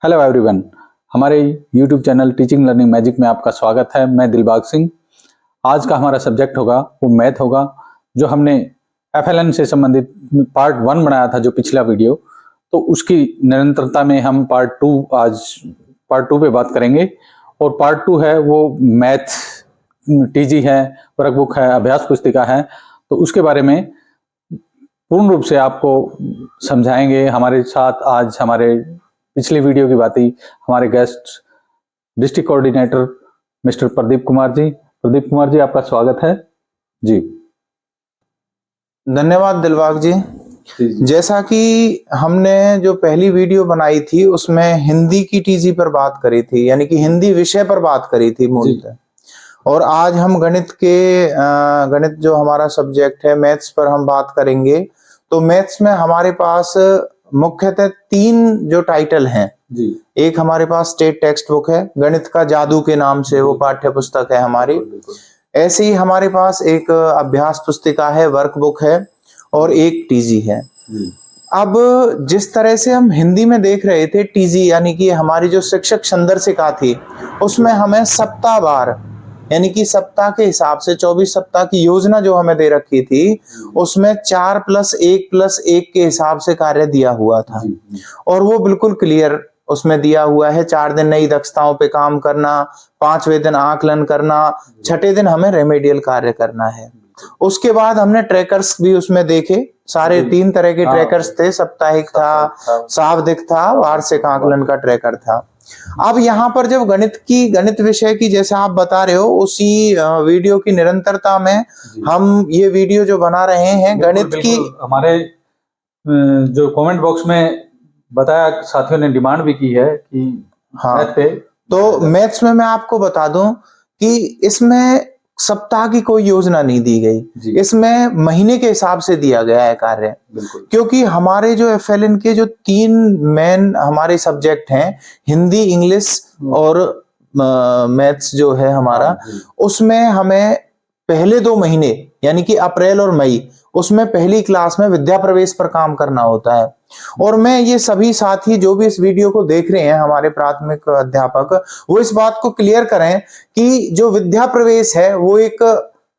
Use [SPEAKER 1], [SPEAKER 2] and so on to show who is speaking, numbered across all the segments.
[SPEAKER 1] Hello everyone, हमारे YouTube channel teaching learning magic में आपका स्वागत है। मैं दिलबाग सिंह। आज का हमारा सब्जेक्ट होगा वो मैथ होगा, जो हमने FLN से संबंधित पार्ट 1 बनाया था जो पिछला वीडियो, तो उसकी निरंतरता में हम आज पार्ट 2 पे बात करेंगे। और पार्ट 2 है वो मैथ TG है, वर्कबुक है, अभ्यास पुस्तिका है, तो उसके बारे में पूर्ण रूप से आपको समझाएंगे। हमारे साथ आज हमारे पिछली वीडियो की बात ही हमारे guest district coordinator Mr Pradeep Kumar ji. Pradeep Kumar ji, आपका स्वागत है जी।
[SPEAKER 2] धन्यवाद दिलबाग जी। जैसा कि हमने जो पहली वीडियो बनाई थी उसमें हिंदी की टीजी पर बात करी थी, यानी कि हिंदी विषय पर बात करी थी मूलतः, और आज हम गणित जो हमारा सब्जेक्ट है मैथ्स पर हम बात करेंगे। तो मैथ्स में हमारे पास मुख्यतः 3 जो टाइटल हैं जी। एक हमारे पास स्टेट टेक्स्ट बुक है, गणित का जादू के नाम से वो पाठ्य पुस्तक है हमारी। ऐसे ही हमारे पास एक अभ्यास पुस्तिका है, वर्कबुक है, और एक टीजी है। अब जिस तरह से हम हिंदी में देख रहे थे टीजी, यानी कि हमारी जो शिक्षक संदर्शिका थी उसमें हमें सप्ताहवार, यानी कि सप्ताह के हिसाब से 24 सप्ताह की योजना जो हमें दे रखी थी उसमें 4+1+1 के हिसाब से कार्य दिया हुआ था, और वो बिल्कुल क्लियर उसमें दिया हुआ है। 4 दिन नई दक्षताओं पे काम करना, 5वें दिन आकलन करना, 6ठे दिन हमें रेमेडियल कार्य करना है। उसके बाद हमने ट्रैकर्स भी उसमें देखे, सारे 3 तरह के ट्रैकर्स थे, साप्ताहिक था, सावधिक था, वार्षिक आकलन का ट्रैकर था। अब यहाँ पर जब गणित विषय की जैसे आप बता रहे हो, उसी वीडियो की निरंतरता में हम ये वीडियो जो बना रहे हैं गणित की,
[SPEAKER 1] हमारे जो कमेंट बॉक्स में बताया, साथियों ने डिमांड भी की है कि
[SPEAKER 2] हाँ, तो मैथ्स में मैं आपको बता दूं कि इसमें सप्ताह की कोई योजना नहीं दी गई, इसमें महीने के हिसाब से दिया गया है कार्य। क्योंकि हमारे जो FLN के जो 3 मेन हमारे सब्जेक्ट हैं, हिंदी, इंग्लिश और मैथ्स जो है हमारा, उसमें हमें पहले 2 महीने यानी कि अप्रैल और मई, उसमें पहली क्लास में विद्या प्रवेश पर काम करना होता है। और मैं ये सभी साथी जो भी इस वीडियो को देख रहे हैं, हमारे प्राथमिक अध्यापक, वो इस बात को क्लियर करें कि जो विद्या प्रवेश है वो एक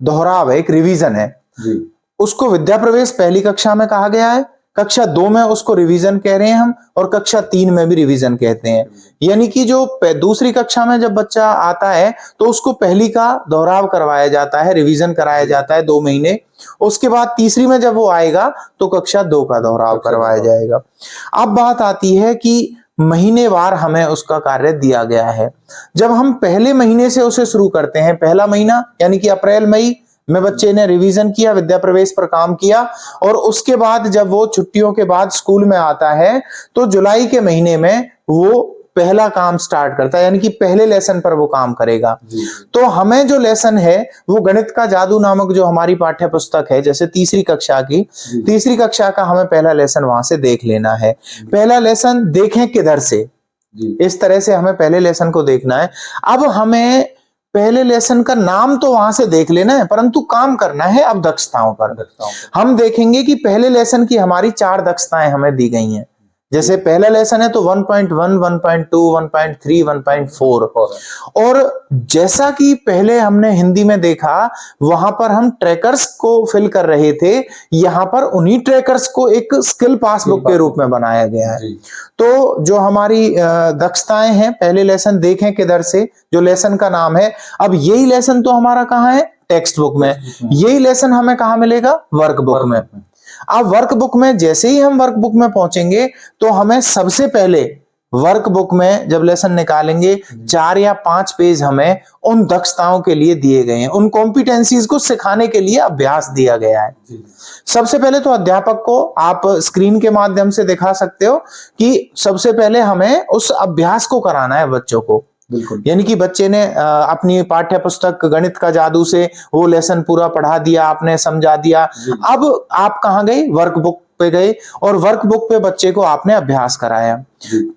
[SPEAKER 2] दोहराव है, एक रिवीजन है जी। उसको विद्या प्रवेश पहली कक्षा में कहा गया है, कक्षा 2 में उसको रिवीजन कह रहे हैं हम, और कक्षा 3 में भी रिवीजन कहते हैं। यानी कि जो दूसरी कक्षा में जब बच्चा आता है तो उसको पहली का दोहराव करवाया जाता है, रिवीजन कराया जाता है 2 महीने। उसके बाद तीसरी में जब वो आएगा तो कक्षा 2 का दोहराव करवाया जाएगा। अब बात आती है कि महीनेवार हमें उसका कार्य दिया गया है। जब हम पहले महीने से उसे शुरू करते हैं, पहला महीना यानी कि अप्रैल मई में बच्चे ने रिवीजन किया, विद्या प्रवेश पर काम किया, और उसके बाद जब वो छुट्टियों के बाद स्कूल में आता है तो जुलाई के महीने में वो पहला काम स्टार्ट करता है, यानी कि पहले लेसन पर वो काम करेगा। तो हमें जो लेसन है वो गणित का जादू नामक जो हमारी पाठ्य पुस्तक है, जैसे तीसरी कक्षा का हमें पहला लेसन वहां से देख लेना है। पहला लेसन देखें किधर से, इस तरह से हमें पहले लेसन को देखना है। अब हमें पहले लेसन का नाम तो वहां से देख लेना है, परंतु काम करना है अब दक्षताओं पर। हम देखेंगे कि पहले लेसन की हमारी 4 दक्षताएं हमें दी गई हैं। जैसे पहला लेसन है तो 1.1, 1.2, 1.3, 1.4, और जैसा कि पहले हमने हिंदी में देखा वहां पर हम ट्रैकर्स को फिल कर रहे थे, यहां पर उन्हीं ट्रैकर्स को एक स्किल पासबुक के रूप में बनाया गया है। तो जो हमारी दक्षताएं हैं, पहले लेसन देखें किधर से, जो लेसन का नाम है, अब यही लेसन तो हमारा कहाँ है, टेक्स्ट बुक में। यही लेसन हमें कहाँ मिलेगा, वर्कबुक में। अब वर्कबुक में जैसे ही हम वर्कबुक में पहुंचेंगे तो हमें सबसे पहले वर्कबुक में जब लेसन निकालेंगे 4 या 5 पेज हमें उन दक्षताओं के लिए दिए गए हैं, उन कॉम्पिटेंसीज को सिखाने के लिए अभ्यास दिया गया है। सबसे पहले तो अध्यापक को आप स्क्रीन के माध्यम से दिखा सकते हो कि सबसे पहले हमें उस अभ्यास को कराना है बच्चों को। यानी कि बच्चे ने अपनी पाठ्य पुस्तक गणित का जादू से वो लेसन पूरा पढ़ा दिया, आपने समझा दिया। अब आप कहाँ गए, वर्कबुक पे गए, और वर्कबुक पे बच्चे को आपने अभ्यास कराया।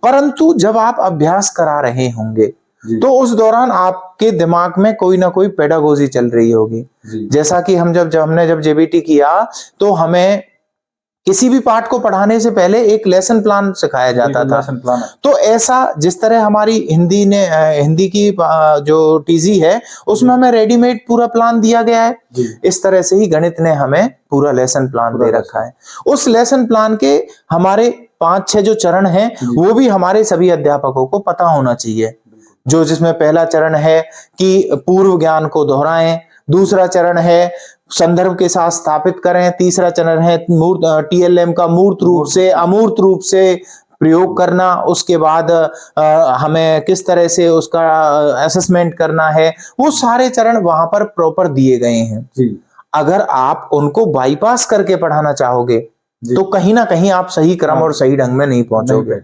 [SPEAKER 2] परंतु जब आप अभ्यास करा रहे होंगे तो उस दौरान आपके दिमाग में कोई ना कोई पेडागोजी चल रही होगी। जैसा कि हम जब हमने JBT किया तो हमें किसी भी पाठ को पढ़ाने से पहले एक लेसन प्लान सिखाया जाता था।
[SPEAKER 1] Lesson plan.
[SPEAKER 2] तो ऐसा जिस तरह हमारी हिंदी की जो टीजी है उसमें हमें रेडीमेड पूरा प्लान दिया गया है, इस तरह से ही गणित ने हमें पूरा लेसन प्लान दे रखा है। उस लेसन प्लान के हमारे 5-6 जो चरण हैं वो भी हमारे सभी अध्यापकों को पता होना चाहिए। जो जिसमें पहला चरण है कि पूर्व ज्ञान को दोहराएं, दूसरा चरण है संदर्भ के साथ स्थापित करें, तीसरा चरण है टीएलएम का मूर्त रूप से अमूर्त रूप से प्रयोग करना, उसके बाद हमें किस तरह से उसका असेसमेंट करना है, वो सारे चरण वहां पर प्रॉपर दिए गए हैं। अगर आप उनको बाईपास करके पढ़ाना चाहोगे तो कहीं ना कहीं आप सही क्रम और सही ढंग में नहीं पहुंचोगे।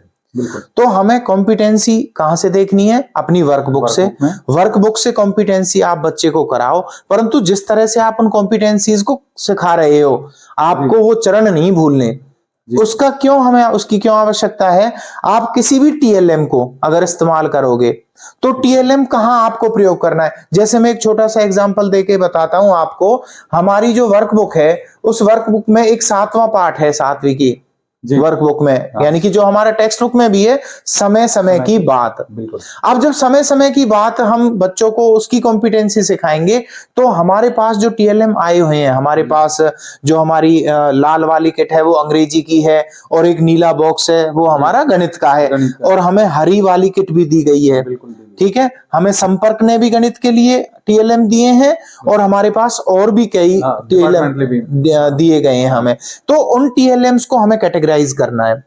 [SPEAKER 2] तो हमें कॉम्पिटेंसी कहां से देखनी है? अपनी वर्कबुक से। वर्कबुक से कॉम्पिटेंसी आप बच्चे को कराओ, परंतु जिस तरह से आप उन कॉम्पिटेंसीज को सिखा रहे हो आपको वो चरण नहीं भूलने। उसका क्यों हमें उसकी क्यों आवश्यकता है? आप किसी भी टीएलएम को अगर इस्तेमाल करोगे तो टीएलएम कहां आपको प्रयोग करना है। जैसे मैं एक छोटा सा एग्जांपल देके बताता हूं आपको। हमारी जो वर्कबुक है उस वर्कबुक में एक 7वां पाठ है 7वीं की वर्कबुक में, यानी कि जो हमारा टेक्स्ट बुक में भी है, समय समय की बात। अब जब समय समय की बात हम बच्चों को उसकी कॉम्पिटेंसी सिखाएंगे तो हमारे पास जो टीएलएम आए हुए हैं, हमारे पास जो हमारी लाल वाली किट है वो अंग्रेजी की है और एक नीला बॉक्स है वो हमारा गणित का है, और हमें हरी वाली किट भी दी गई है। ठीक है, हमें संपर्क ने भी गणित के लिए टीएलएम दिए हैं और हमारे पास और भी कई टीएलएम दिए गए हैं हमें। तो उन टीएलएम्स को हमें कैटेगराइज करना है।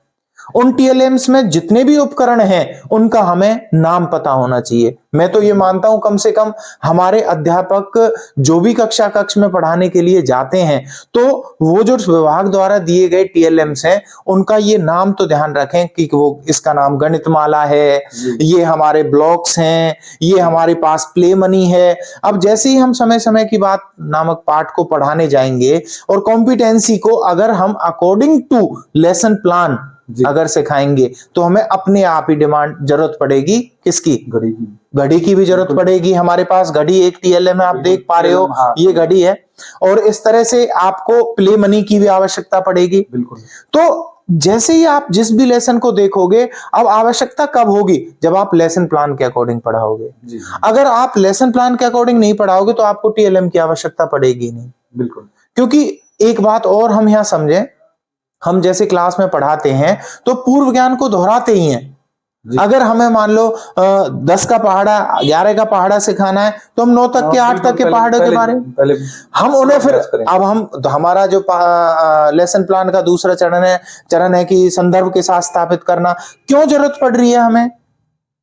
[SPEAKER 2] उन टीएलएम्स में जितने भी उपकरण हैं उनका हमें नाम पता होना चाहिए। मैं तो ये मानता हूं कम से कम हमारे अध्यापक जो भी कक्ष में पढ़ाने के लिए जाते हैं तो वो जो विभाग द्वारा दिए गए टीएलएम्स हैं उनका ये नाम तो ध्यान रखें कि वो इसका नाम गणितमाला है, ये हमारे ब्लॉक्स हैं, ये हमारे पास प्ले मनी है। अब जैसे ही हम समय समय की बात नामक पाठ को पढ़ाने जाएंगे और कॉम्पिटेंसी को अगर हम अकॉर्डिंग टू लेसन प्लान अगर सिखाएंगे तो हमें अपने आप ही जरूरत पड़ेगी किसकी? घड़ी की भी जरूरत पड़ेगी। हमारे पास घड़ी एक टीएलएम है, आप देख पा रहे हो ये घड़ी है, और इस तरह से आपको प्ले मनी की भी आवश्यकता पड़ेगी। तो जैसे ही आप जिस भी लेसन को देखोगे, अब आवश्यकता कब होगी? जब आप लेसन प्लान के अकॉर्डिंग पढ़ाओगे। अगर आप लेसन प्लान के अकॉर्डिंग नहीं पढ़ाओगे तो आपको टीएलएम की आवश्यकता पड़ेगी नहीं। क्योंकि एक बात और हम यहां समझें, हम जैसे क्लास में पढ़ाते हैं तो पूर्व ज्ञान को दोहराते ही हैं। अगर हमें मान लो 10 का पहाड़ा 11 का पहाड़ा सिखाना है तो हम 9 तक के 8 तक के पहाड़ों के बारे में हम उन्हें फिर अब हम हमारा जो लेसन प्लान का दूसरा चरण है कि संदर्भ के साथ स्थापित करना। क्यों जरूरत पड़ रही है हमें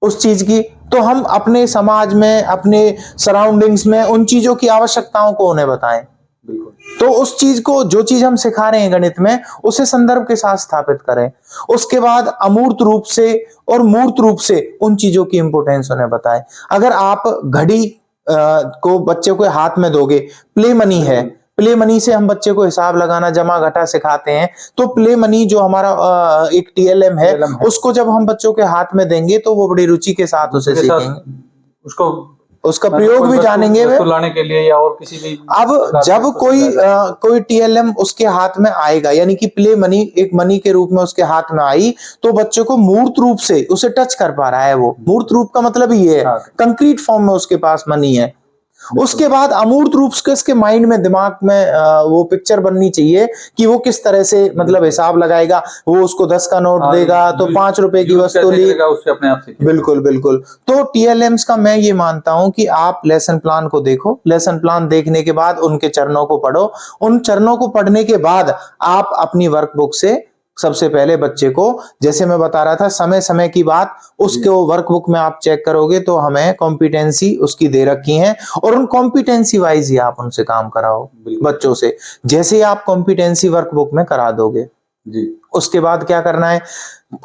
[SPEAKER 2] उस चीज की? तो हम अपने समाज में, अपने सराउंडिंग्स में उन चीजों की आवश्यकताओं को उन्हें बताएं। तो उस चीज को, जो चीज हम सिखा रहे हैं गणित में, उसे संदर्भ के साथ स्थापित करें। उसके बाद अमूर्त रूप से और मूर्त रूप से उन चीजों की इंपोर्टेंस उन्हें बताएं। अगर आप घड़ी को बच्चे को हाथ में दोगे, प्ले मनी है, प्ले मनी से हम बच्चे को हिसाब लगाना, जमा घटा सिखाते हैं, तो प्ले मनी जो हमारा एक टीएलएम है उसको जब हम बच्चों के हाथ में देंगे तो वो बड़ी रुचि के साथ उसे सीखेंगे, उसका प्रयोग भी जानेंगे वे
[SPEAKER 1] लाने के लिए या और किसी भी।
[SPEAKER 2] अब जब कोई टीएलएम उसके हाथ में आएगा, यानी कि प्ले मनी एक मनी के रूप में उसके हाथ में आई, तो बच्चे को मूर्त रूप से उसे टच कर पा रहा है। वो मूर्त रूप का मतलब ये है कंक्रीट फॉर्म में उसके पास मनी है। उसके बाद अमूर्त रूप से इसके माइंड में, दिमाग में वो पिक्चर बननी चाहिए कि वो किस तरह से मतलब हिसाब लगाएगा। वो उसको 10 का नोट देगा तो 5 रुपए की वस्तु ली,
[SPEAKER 1] उससे अपने आप सीखेगा।
[SPEAKER 2] बिल्कुल बिल्कुल। तो टीएलएम्स का मैं ये मानता हूं कि आप लेसन प्लान को देखो, लेसन प्लान देखने के बाद उनके चरणों को पढ़ो। उन चरणों को पढ़ने के बाद आप अपनी वर्कबुक से सबसे पहले बच्चे को, जैसे मैं बता रहा था समय समय की बात, उसके वर्कबुक में आप चेक करोगे तो हमें कॉम्पिटेंसी उसकी दे रखी है, और उन कॉम्पिटेंसी वाइज ही आप उनसे काम कराओ बच्चों से। जैसे ही आप कॉम्पिटेंसी वर्कबुक में करा दोगे जी, उसके बाद क्या करना है?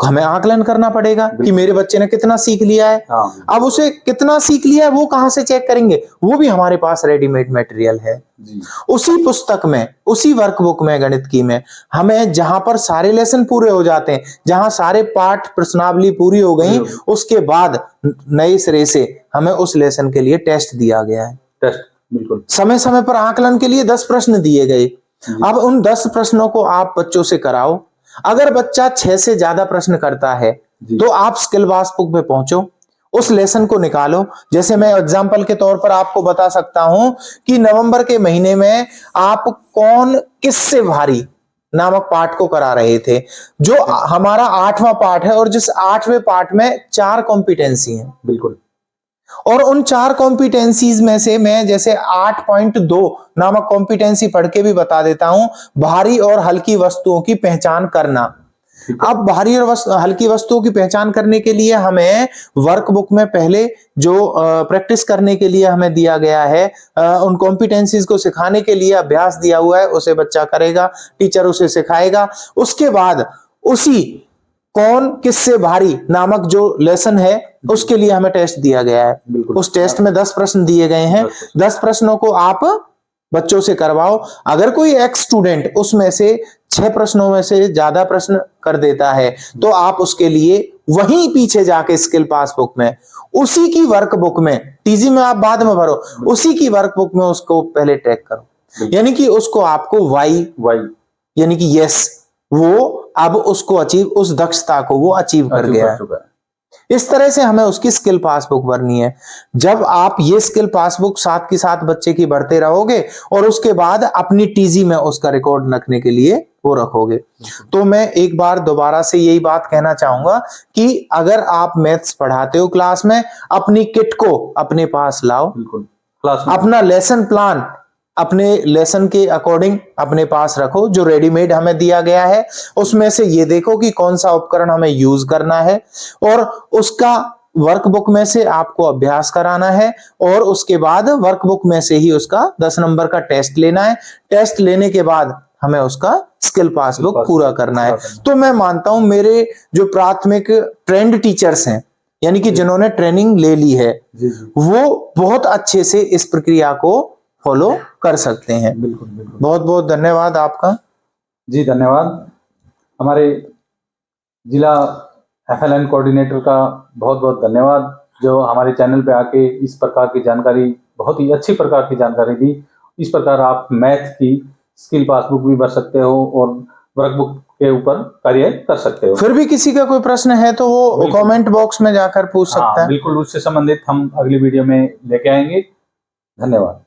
[SPEAKER 2] हमें आकलन करना पड़ेगा कि मेरे बच्चे ने कितना सीख लिया है। अब उसे कितना सीख लिया है वो कहां से चेक करेंगे? वो भी हमारे पास रेडीमेड मटेरियल है जी। उसी पुस्तक में, उसी वर्कबुक में, गणित की में, हमें जहां पर सारे लेसन पूरे हो जाते हैं, जहां सारे पाठ प्रश्नावली पूरी हो गई, उसके बाद नए सिरे से हमें उस लेसन के लिए टेस्ट दिया गया है।
[SPEAKER 1] टेस्ट बिल्कुल।
[SPEAKER 2] समय समय पर आकलन के लिए 10 प्रश्न दिए गए। अब उन 10 प्रश्नों को आप बच्चों से कराओ। अगर बच्चा 6 से ज्यादा प्रश्न करता है तो आप स्किल पासबुक पे पहुंचो, उस लेसन को निकालो। जैसे मैं एग्जांपल के तौर पर आपको बता सकता हूं कि नवंबर के महीने में आप कौन किससे भारी नामक पाठ को करा रहे थे, जो हमारा 8वां पाठ है, और जिस 8वें पाठ में 4 कॉम्पिटेंसी हैं।
[SPEAKER 1] बिल्कुल।
[SPEAKER 2] और उन 4 कॉम्पिटेंसीज में से मैं जैसे 8.2 नामक कॉम्पिटेंसी पढ़ के भी बता देता हूं, भारी और हल्की वस्तुओं की पहचान करना। अब भारी और हल्की वस्तुओं की पहचान करने के लिए हमें वर्कबुक में पहले जो प्रैक्टिस करने के लिए हमें दिया गया है, उन कॉम्पिटेंसीज को सिखाने के लिए अभ्यास दिया हुआ है, उसे बच्चा करेगा, टीचर उसे सिखाएगा। उसके बाद उसी कौन किससे भारी नामक जो लेसन है उसके लिए हमें टेस्ट दिया गया है। उस टेस्ट में 10 प्रश्न दिए गए हैं। 10 प्रश्नों को आप बच्चों से करवाओ। अगर कोई एक्स स्टूडेंट उसमें से 6 प्रश्नों में से ज्यादा प्रश्न कर देता है तो आप उसके लिए वहीं पीछे जाके स्किल पासबुक में उसी की वर्कबुक में, टीजी में आप बाद में भरो, उसी की वर्कबुक में उसको पहले ट्रैक करो। यानी कि उसको आपको वाई यानी कि यस, वो अब उसको अचीव, उस दक्षता को वो अचीव कर गया है। इस तरह से हमें उसकी स्किल पासबुक भरनी है। जब आप ये स्किल पासबुक साथ के साथ बच्चे की भरते रहोगे और उसके बाद अपनी टीजी में उसका रिकॉर्ड रखने के लिए वो रखोगे। तो मैं एक बार दोबारा से यही बात कहना चाहूंगा कि अगर आप मैथ्स पढ़ाते हो क्लास में, अपनी किट को अपने पास लाओ, अपना लेसन प्लान अपने लेसन के अकॉर्डिंग अपने पास रखो, जो रेडीमेड हमें दिया गया है। उसमें से ये देखो कि कौन सा उपकरण हमें यूज करना है, और उसका वर्कबुक में से आपको अभ्यास कराना है, और उसके बाद वर्कबुक में से ही उसका 10 नंबर का टेस्ट लेना है। टेस्ट लेने के बाद हमें उसका स्किल पासबुक पूरा करना है। तो मैं मानता हूं मेरे जो प्राथमिक ट्रेंड टीचर्स हैं, यानी कि जिन्होंने ट्रेनिंग ले ली है, वो बहुत अच्छे से इस प्रक्रिया को फॉलो कर सकते हैं।
[SPEAKER 1] बिल्कुल बिल्कुल।
[SPEAKER 2] बहुत बहुत धन्यवाद आपका।
[SPEAKER 1] जी धन्यवाद। हमारे जिला FLN कोऑर्डिनेटर का बहुत बहुत धन्यवाद, जो हमारे चैनल पे आके इस प्रकार की जानकारी, बहुत ही अच्छी प्रकार की जानकारी दी। इस प्रकार आप मैथ की स्किल पासबुक भी भर सकते हो और वर्कबुक के ऊपर कार्य कर सकते हो।
[SPEAKER 2] फिर भी किसी का कोई प्रश्न है तो वो कमेंट बॉक्स में जाकर पूछ सकता है।
[SPEAKER 1] बिल्कुल, उससे संबंधित हम अगली वीडियो में लेके आएंगे। धन्यवाद।